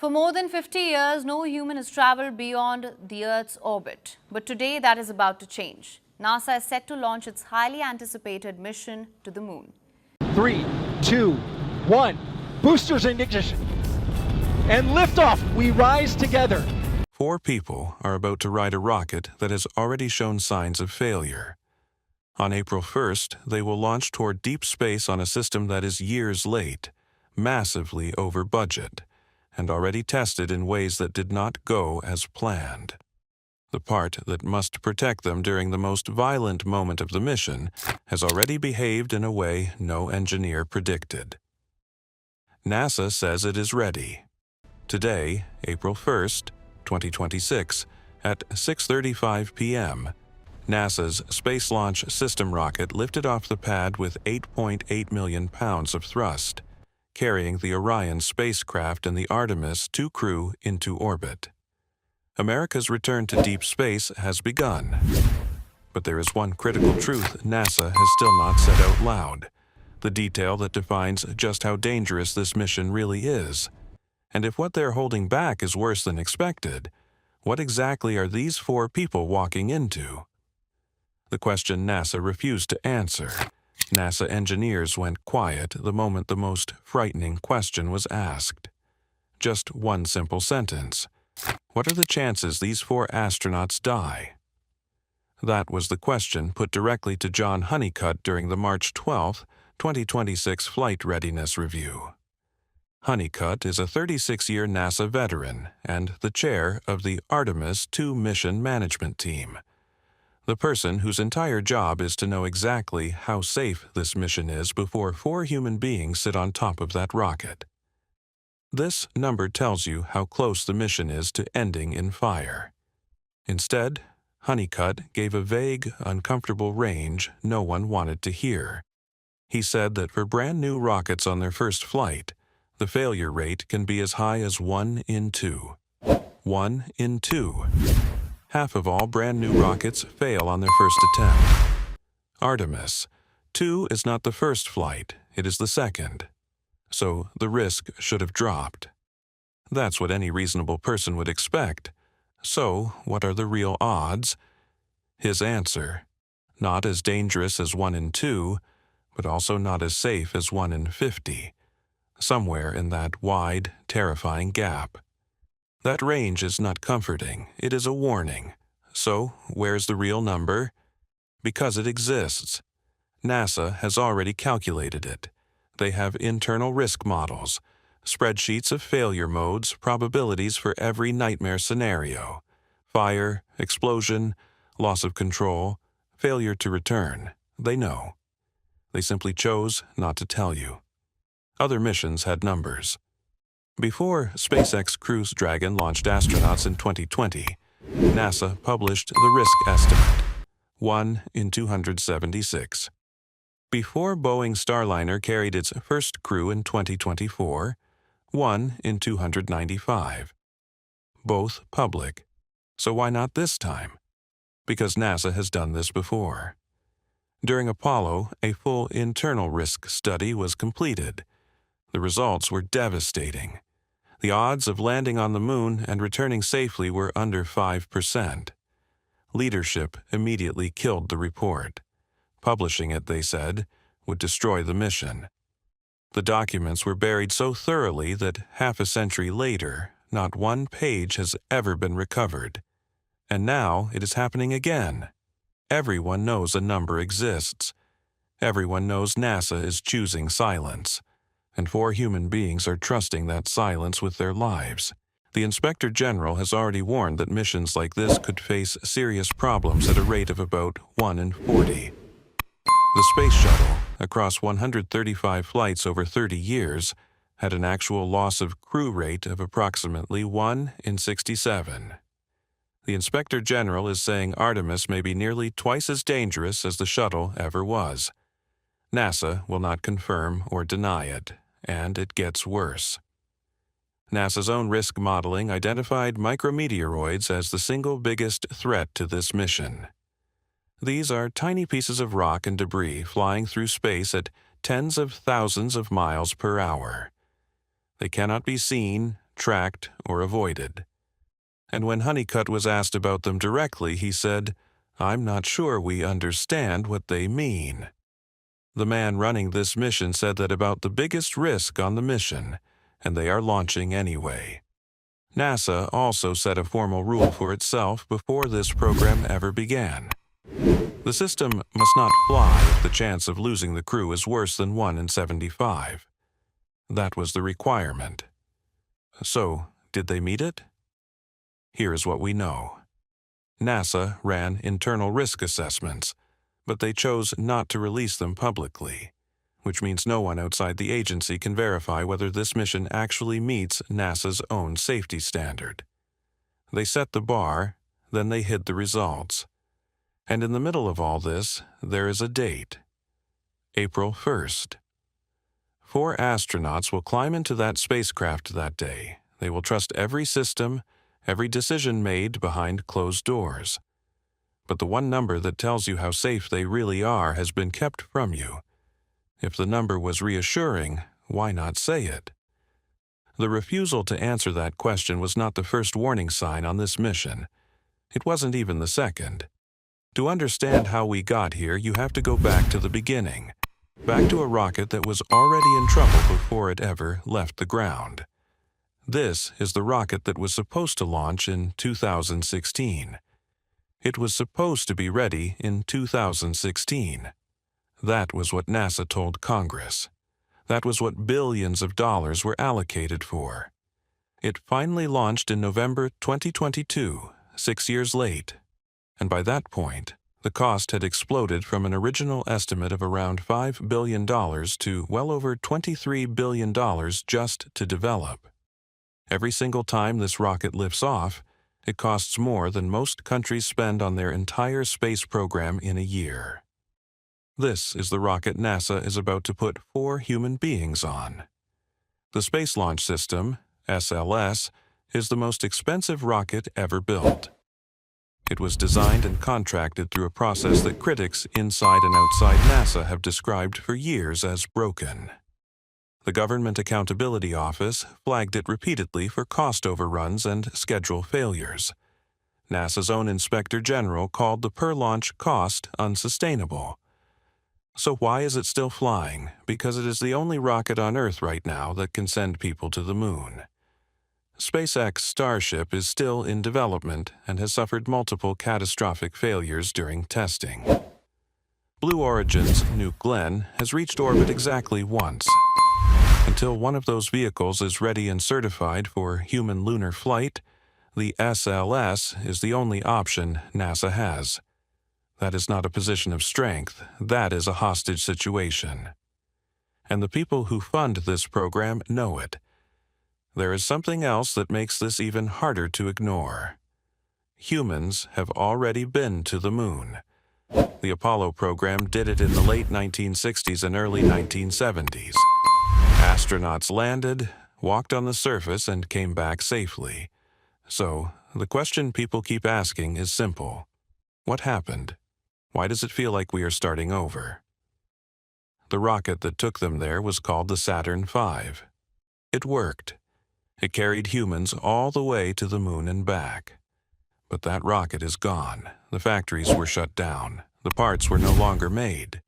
For more than 50 years, no human has traveled beyond the Earth's orbit. But today, that is about to change. NASA is set to launch its highly anticipated mission to the moon. 3, 2, 1. Boosters in ignition. And liftoff. We rise together. 4 people are about to ride a rocket that has already shown signs of failure. On April 1st, they will launch toward deep space on a system that is years late, massively over budget, and already tested in ways that did not go as planned. The part that must protect them during the most violent moment of the mission has already behaved in a way no engineer predicted. NASA says it is ready. Today, April 1st, 2026, at 6:35 p.m., NASA's Space Launch System rocket lifted off the pad with 8.8 million pounds of thrust, carrying the Orion spacecraft and the Artemis II crew into orbit. America's return to deep space has begun. But there is one critical truth NASA has still not said out loud, the detail that defines just how dangerous this mission really is. And if what they're holding back is worse than expected, what exactly are these 4 people walking into? The question NASA refused to answer. NASA engineers went quiet the moment the most frightening question was asked. Just one simple sentence. What are the chances these 4 astronauts die? That was the question put directly to John Honeycutt during the March 12, 2026 Flight Readiness Review. Honeycutt is a 36-year NASA veteran and the chair of the Artemis II mission management team, the person whose entire job is to know exactly how safe this mission is before 4 human beings sit on top of that rocket. This number tells you how close the mission is to ending in fire. Instead, Honeycutt gave a vague, uncomfortable range no one wanted to hear. He said that for brand new rockets on their first flight, the failure rate can be as high as 1 in 2. 1 in 2. Half of all brand new rockets fail on their first attempt. Artemis II is not the first flight, it is the second. So the risk should have dropped. That's what any reasonable person would expect. So what are the real odds? His answer: not as dangerous as 1 in 2, but also not as safe as 1 in 50. Somewhere in that wide, terrifying gap. That range is not comforting, it is a warning. So, where's the real number? Because it exists. NASA has already calculated it. They have internal risk models, spreadsheets of failure modes, probabilities for every nightmare scenario. Fire, explosion, loss of control, failure to return. They know. They simply chose not to tell you. Other missions had numbers. Before SpaceX Crew Dragon launched astronauts in 2020, NASA published the risk estimate: 1 in 276. Before Boeing Starliner carried its first crew in 2024, 1 in 295. Both public. So why not this time? Because NASA has done this before. During Apollo, a full internal risk study was completed. The results were devastating. The odds of landing on the moon and returning safely were under 5%. Leadership immediately killed the report. Publishing it, they said, would destroy the mission. The documents were buried so thoroughly that half a century later, not one page has ever been recovered. And now it is happening again. Everyone knows a number exists. Everyone knows NASA is choosing silence. And 4 human beings are trusting that silence with their lives. The Inspector General has already warned that missions like this could face serious problems at a rate of about 1 in 40. The Space Shuttle, across 135 flights over 30 years, had an actual loss of crew rate of approximately 1 in 67. The Inspector General is saying Artemis may be nearly twice as dangerous as the shuttle ever was. NASA will not confirm or deny it, and it gets worse. NASA's own risk modeling identified micrometeoroids as the single biggest threat to this mission. These are tiny pieces of rock and debris flying through space at tens of thousands of miles per hour. They cannot be seen, tracked, or avoided. And when Honeycutt was asked about them directly, he said, "I'm not sure we understand what they mean." The man running this mission said that about the biggest risk on the mission, and they are launching anyway. NASA also set a formal rule for itself before this program ever began. The system must not fly if the chance of losing the crew is worse than 1 in 75. That was the requirement. So, did they meet it? Here is what we know. NASA ran internal risk assessments, but they chose not to release them publicly, which means no one outside the agency can verify whether this mission actually meets NASA's own safety standard. They set the bar, then they hid the results. And in the middle of all this, there is a date. April 1st. 4 astronauts will climb into that spacecraft that day. They will trust every system, every decision made behind closed doors. But the one number that tells you how safe they really are has been kept from you. If the number was reassuring, why not say it? The refusal to answer that question was not the first warning sign on this mission. It wasn't even the second. To understand how we got here, you have to go back to the beginning, back to a rocket that was already in trouble before it ever left the ground. This is the rocket that was supposed to launch in 2016. It was supposed to be ready in 2016. That was what NASA told Congress. That was what billions of dollars were allocated for. It finally launched in November 2022, 6 years late. And by that point, the cost had exploded from an original estimate of around $5 billion to well over $23 billion just to develop. Every single time this rocket lifts off, it costs more than most countries spend on their entire space program in a year. This is the rocket NASA is about to put 4 human beings on. The Space Launch System, SLS, is the most expensive rocket ever built. It was designed and contracted through a process that critics inside and outside NASA have described for years as broken. The Government Accountability Office flagged it repeatedly for cost overruns and schedule failures. NASA's own Inspector General called the per-launch cost unsustainable. So why is it still flying? Because it is the only rocket on Earth right now that can send people to the moon. SpaceX Starship is still in development and has suffered multiple catastrophic failures during testing. Blue Origin's New Glenn has reached orbit exactly once. Until one of those vehicles is ready and certified for human lunar flight, the SLS is the only option NASA has. That is not a position of strength, that is a hostage situation. And the people who fund this program know it. There is something else that makes this even harder to ignore. Humans have already been to the moon. The Apollo program did it in the late 1960s and early 1970s. Astronauts landed, walked on the surface, and came back safely. So, the question people keep asking is simple. What happened? Why does it feel like we are starting over? The rocket that took them there was called the Saturn V. It worked. It carried humans all the way to the moon and back. But that rocket is gone. The factories were shut down. The parts were no longer made.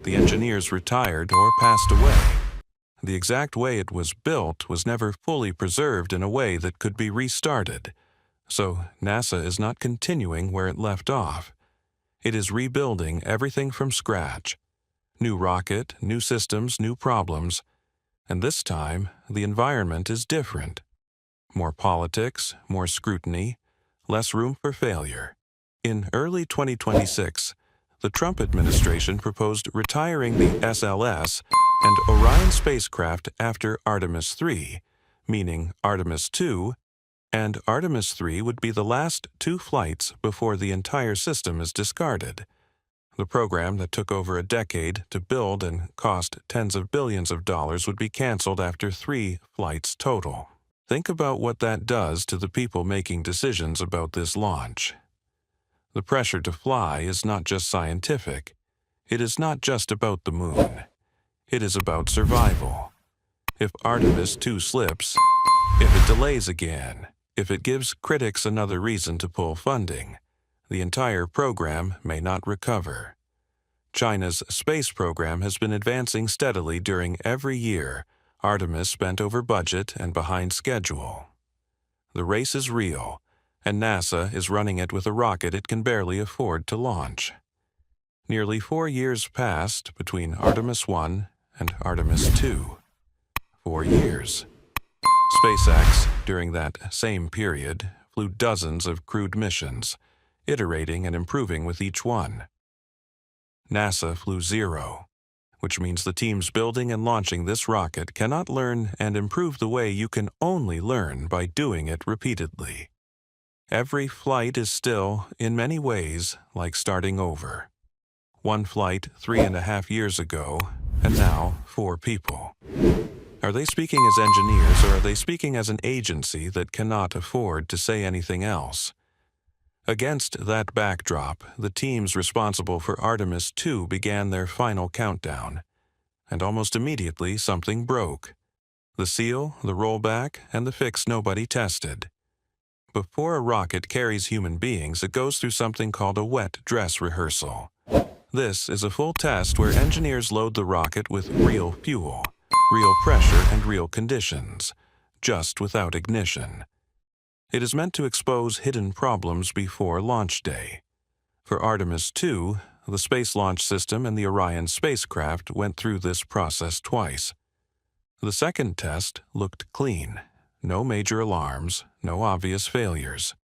The engineers retired or passed away. The exact way it was built was never fully preserved in a way that could be restarted. So NASA is not continuing where it left off. It is rebuilding everything from scratch. New rocket, new systems, new problems. And this time, the environment is different. More politics, more scrutiny, less room for failure. In early 2026, the Trump administration proposed retiring the SLS and Orion spacecraft after Artemis III, meaning Artemis II, and Artemis III would be the last 2 flights before the entire system is discarded. The program that took over a decade to build and cost tens of billions of dollars would be canceled after 3 flights total. Think about what that does to the people making decisions about this launch. The pressure to fly is not just scientific. It is not just about the moon. It is about survival. If Artemis II slips, If it delays again, if it gives critics another reason to pull funding, the entire program may not recover. China's space program has been advancing steadily during every year Artemis spent over budget and behind schedule. The race is real, and NASA is running it with a rocket it can barely afford to launch. Nearly 4 years passed between Artemis I and Artemis II. 4 years. SpaceX, during that same period, flew dozens of crewed missions, iterating and improving with each one. NASA flew 0, which means the teams building and launching this rocket cannot learn and improve the way you can only learn by doing it repeatedly. Every flight is still, in many ways, like starting over. One flight 3.5 years ago, and now 4 people. Are they speaking as engineers, or are they speaking as an agency that cannot afford to say anything else? Against that backdrop, the teams responsible for Artemis II began their final countdown, and almost immediately something broke. The seal, the rollback, and the fix nobody tested. Before a rocket carries human beings, it goes through something called a wet dress rehearsal. This is a full test where engineers load the rocket with real fuel, real pressure and real conditions, just without ignition. It is meant to expose hidden problems before launch day. For Artemis II, the Space Launch System and the Orion spacecraft went through this process twice. The second test looked clean. No major alarms, no obvious failures.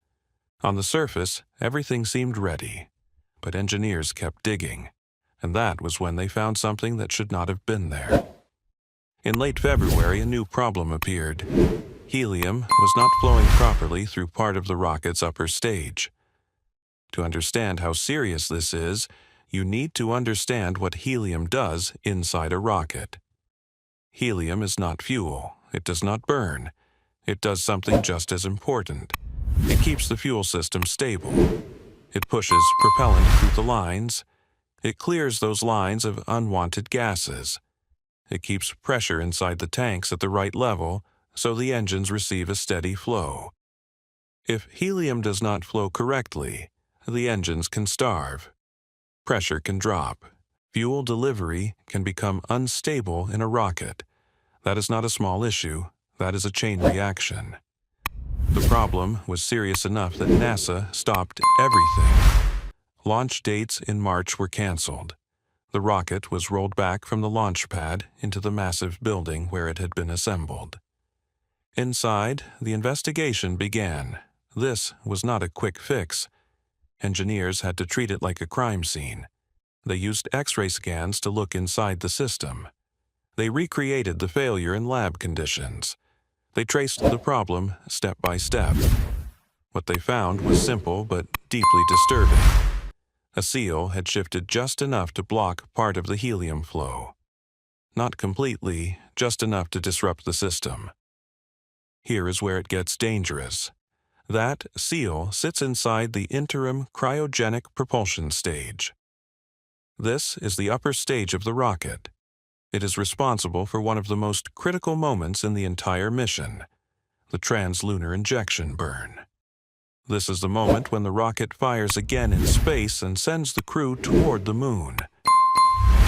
On the surface, everything seemed ready, but engineers kept digging, and that was when they found something that should not have been there. In late February, a new problem appeared. Helium was not flowing properly through part of the rocket's upper stage. To understand how serious this is, you need to understand what helium does inside a rocket. Helium is not fuel. It does not burn. It does something just as important. It keeps the fuel system stable. It pushes propellant through the lines. It clears those lines of unwanted gases. It keeps pressure inside the tanks at the right level so the engines receive a steady flow. If helium does not flow correctly, the engines can starve. Pressure can drop. Fuel delivery can become unstable in a rocket. That is not a small issue. That is a chain reaction. The problem was serious enough that NASA stopped everything. Launch dates in March were canceled. The rocket was rolled back from the launch pad into the massive building where it had been assembled. Inside, the investigation began. This was not a quick fix. Engineers had to treat it like a crime scene. They used X-ray scans to look inside the system. They recreated the failure in lab conditions. They traced the problem step by step. What they found was simple but deeply disturbing. A seal had shifted just enough to block part of the helium flow. Not completely, just enough to disrupt the system. Here is where it gets dangerous. That seal sits inside the interim cryogenic propulsion stage. This is the upper stage of the rocket. It is responsible for one of the most critical moments in the entire mission, the translunar injection burn. This is the moment when the rocket fires again in space and sends the crew toward the moon.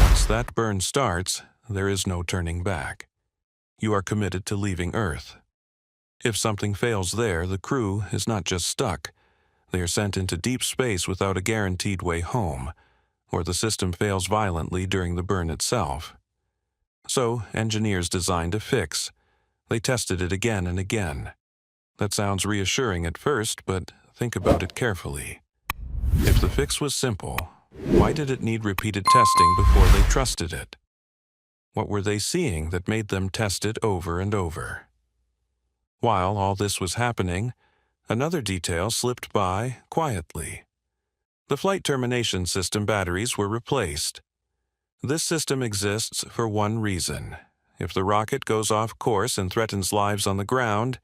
Once that burn starts, there is no turning back. You are committed to leaving Earth. If something fails there, the crew is not just stuck. They are sent into deep space without a guaranteed way home, or the system fails violently during the burn itself. So, engineers designed a fix. They tested it again and again. That sounds reassuring at first, but think about it carefully. If the fix was simple, why did it need repeated testing before they trusted it? What were they seeing that made them test it over and over? While all this was happening, another detail slipped by quietly. The flight termination system batteries were replaced. This system exists for one reason. If the rocket goes off course and threatens lives on the ground,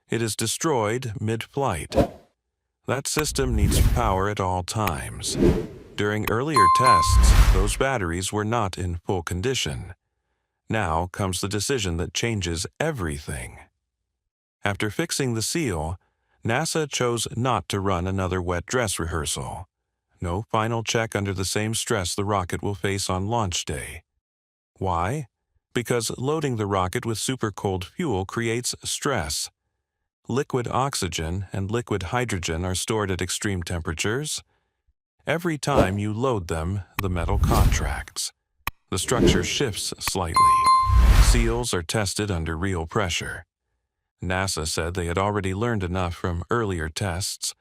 it is destroyed mid-flight. That system needs power at all times. During earlier tests, those batteries were not in full condition. Now comes the decision that changes everything. After fixing the seal, NASA chose not to run another wet dress rehearsal. No final check under the same stress the rocket will face on launch day. Why? Because loading the rocket with super-cold fuel creates stress. Liquid oxygen and liquid hydrogen are stored at extreme temperatures. Every time you load them, the metal contracts. The structure shifts slightly. Seals are tested under real pressure. NASA said they had already learned enough from earlier tests,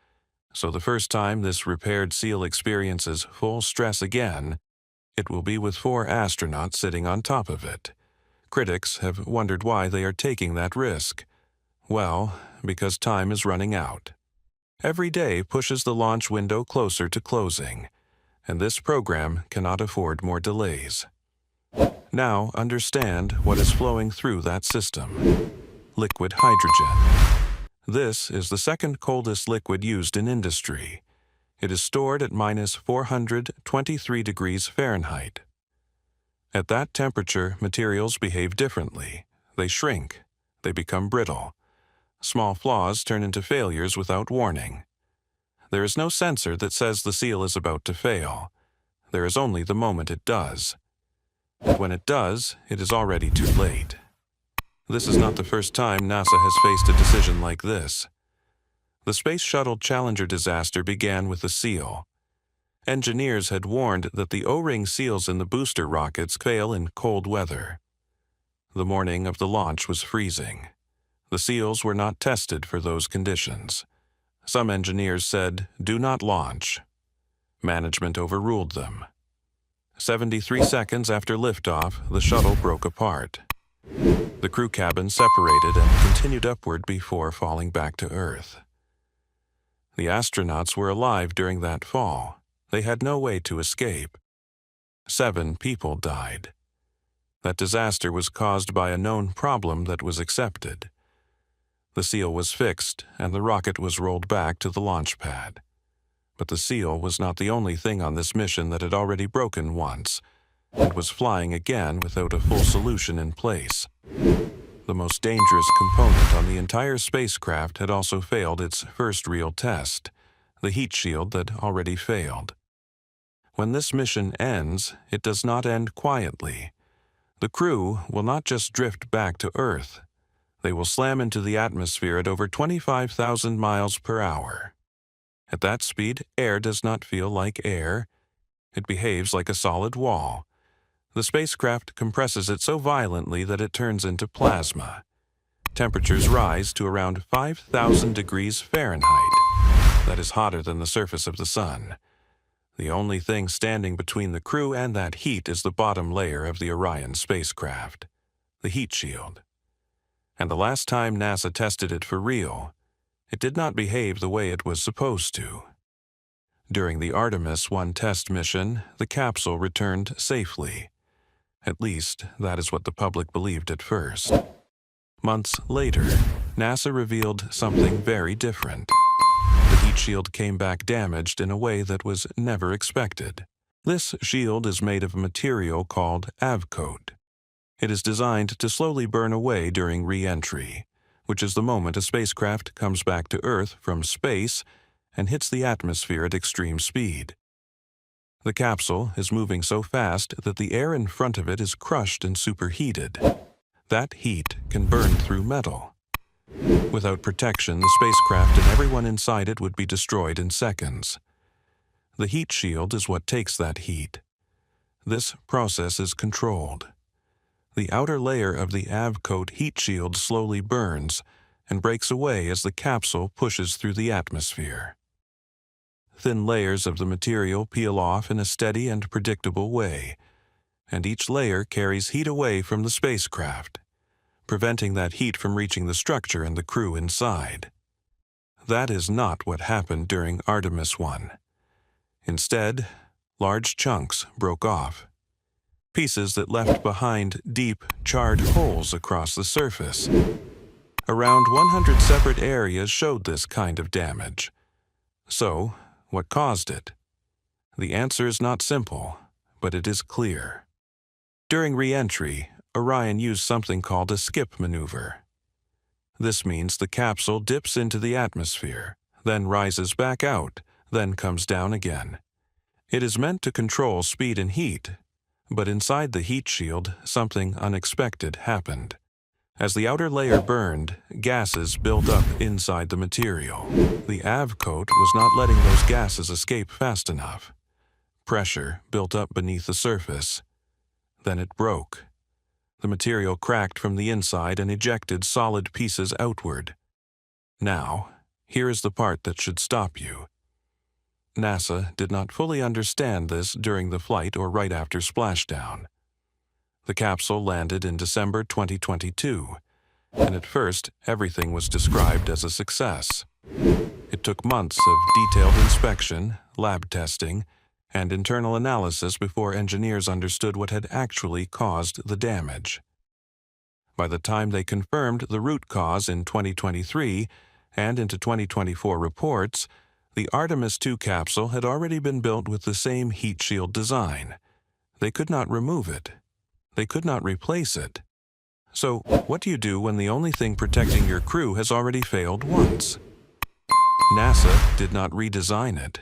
so the first time this repaired seal experiences full stress again, it will be with 4 astronauts sitting on top of it. Critics have wondered why they are taking that risk. Well, because time is running out. Every day pushes the launch window closer to closing, and this program cannot afford more delays. Now understand what is flowing through that system. Liquid hydrogen. This is the second coldest liquid used in industry. It is stored at minus 423 degrees Fahrenheit. At that temperature, materials behave differently. They shrink. They become brittle. Small flaws turn into failures without warning. There is no sensor that says the seal is about to fail. There is only the moment it does. And when it does, it is already too late. This is not the first time NASA has faced a decision like this. The Space Shuttle Challenger disaster began with a seal. Engineers had warned that the O-ring seals in the booster rockets fail in cold weather. The morning of the launch was freezing. The seals were not tested for those conditions. Some engineers said, "Do not launch." Management overruled them. 73 seconds after liftoff, the shuttle broke apart. The crew cabin separated and continued upward before falling back to Earth. The astronauts were alive during that fall. They had no way to escape. 7 people died. That disaster was caused by a known problem that was accepted. The seal was fixed, and the rocket was rolled back to the launch pad. But the seal was not the only thing on this mission that had already broken once, and was flying again without a full solution in place. The most dangerous component on the entire spacecraft had also failed its first real test, the heat shield that already failed. When this mission ends, it does not end quietly. The crew will not just drift back to Earth. They will slam into the atmosphere at over 25,000 miles per hour. At that speed, air does not feel like air. It behaves like a solid wall. The spacecraft compresses it so violently that it turns into plasma. Temperatures rise to around 5,000 degrees Fahrenheit. That is hotter than the surface of the sun. The only thing standing between the crew and that heat is the bottom layer of the Orion spacecraft, the heat shield. And the last time NASA tested it for real, it did not behave the way it was supposed to. During the Artemis I test mission, the capsule returned safely. At least, that is what the public believed at first. Months later, NASA revealed something very different. The heat shield came back damaged in a way that was never expected. This shield is made of a material called avcoat. It is designed to slowly burn away during re-entry, which is the moment a spacecraft comes back to Earth from space and hits the atmosphere at extreme speed. The capsule is moving so fast that the air in front of it is crushed and superheated. That heat can burn through metal. Without protection, the spacecraft and everyone inside it would be destroyed in seconds. The heat shield is what takes that heat. This process is controlled. The outer layer of the avcoat heat shield slowly burns and breaks away as the capsule pushes through the atmosphere. Thin layers of the material peel off in a steady and predictable way, and each layer carries heat away from the spacecraft, preventing that heat from reaching the structure and the crew inside. That is not what happened during Artemis I. Instead, large chunks broke off. Pieces that left behind deep, charred holes across the surface. Around 100 separate areas showed this kind of damage. So, what caused it? The answer is not simple, but it is clear. During re-entry, Orion used something called a skip maneuver. This means the capsule dips into the atmosphere, then rises back out, then comes down again. It is meant to control speed and heat, but inside the heat shield, something unexpected happened. As the outer layer burned, gases built up inside the material. The AV coat was not letting those gases escape fast enough. Pressure built up beneath the surface. Then it broke. The material cracked from the inside and ejected solid pieces outward. Now, here is the part that should stop you. NASA did not fully understand this during the flight or right after splashdown. The capsule landed in December 2022, and at first everything was described as a success. It took months of detailed inspection, lab testing, and internal analysis before engineers understood what had actually caused the damage. By the time they confirmed the root cause in 2023 and into 2024 reports, the Artemis II capsule had already been built with the same heat shield design. They could not remove it. They could not replace it. So, what do you do when the only thing protecting your crew has already failed once? NASA did not redesign it.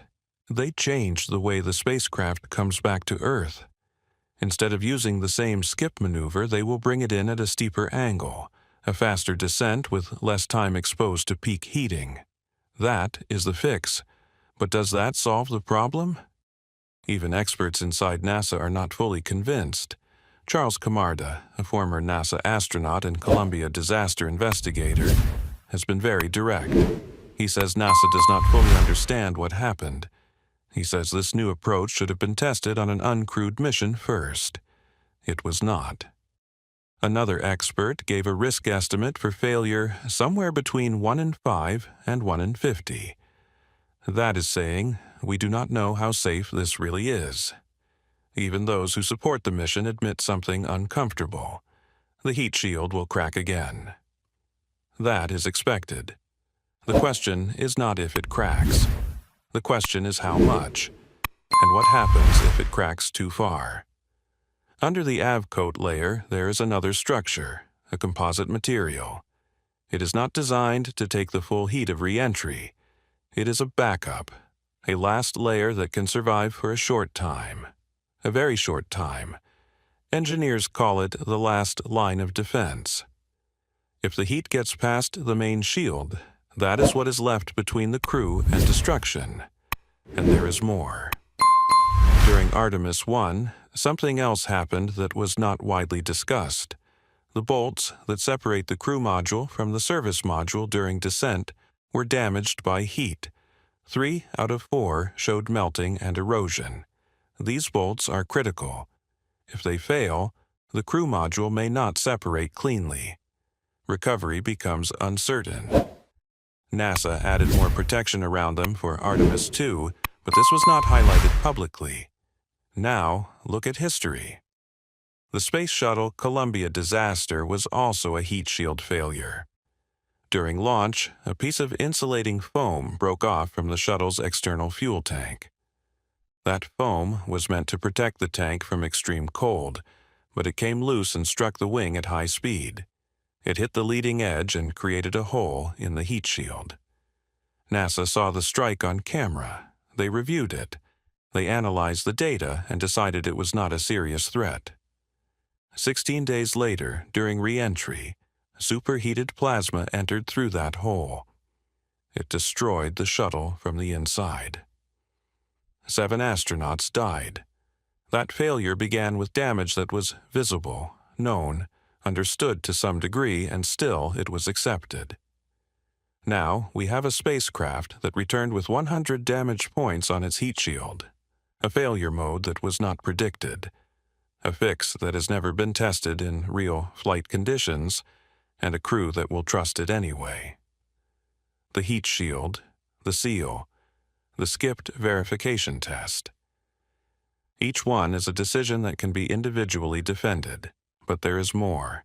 They changed the way the spacecraft comes back to Earth. Instead of using the same skip maneuver, they will bring it in at a steeper angle, a faster descent with less time exposed to peak heating. That is the fix. But does that solve the problem? Even experts inside NASA are not fully convinced. Charles Camarda, a former NASA astronaut and Columbia disaster investigator, has been very direct. He says NASA does not fully understand what happened. He says this new approach should have been tested on an uncrewed mission first. It was not. Another expert gave a risk estimate for failure somewhere between 1 in 5 and 1 in 50. That is saying, we do not know how safe this really is. Even those who support the mission admit something uncomfortable. The heat shield will crack again. That is expected. The question is not if it cracks. The question is how much, and what happens if it cracks too far. Under the AV coat layer, there is another structure, a composite material. It is not designed to take the full heat of re-entry. It is a backup, a last layer that can survive for a short time, a very short time. Engineers call it the last line of defense. If the heat gets past the main shield, that is what is left between the crew and destruction. And there is more. During Artemis I, something else happened that was not widely discussed. The bolts that separate the crew module from the service module during descent were damaged by heat. 3 out of 4 showed melting and erosion. These bolts are critical. If they fail, the crew module may not separate cleanly. Recovery becomes uncertain. NASA added more protection around them for Artemis II, but this was not highlighted publicly. Now, look at history. The Space Shuttle Columbia disaster was also a heat shield failure. During launch, a piece of insulating foam broke off from the shuttle's external fuel tank. That foam was meant to protect the tank from extreme cold, but it came loose and struck the wing at high speed. It hit the leading edge and created a hole in the heat shield. NASA saw the strike on camera. They reviewed it. They analyzed the data and decided it was not a serious threat. 16 days later, during re-entry, superheated plasma entered through that hole. It destroyed the shuttle from the inside. 7 astronauts died. That failure began with damage that was visible, known, understood to some degree, and still it was accepted. Now we have a spacecraft that returned with 100 damage points on its heat shield, a failure mode that was not predicted, a fix that has never been tested in real flight conditions, and a crew that will trust it anyway. The heat shield, the seal, the skipped verification test. Each one is a decision that can be individually defended, but there is more.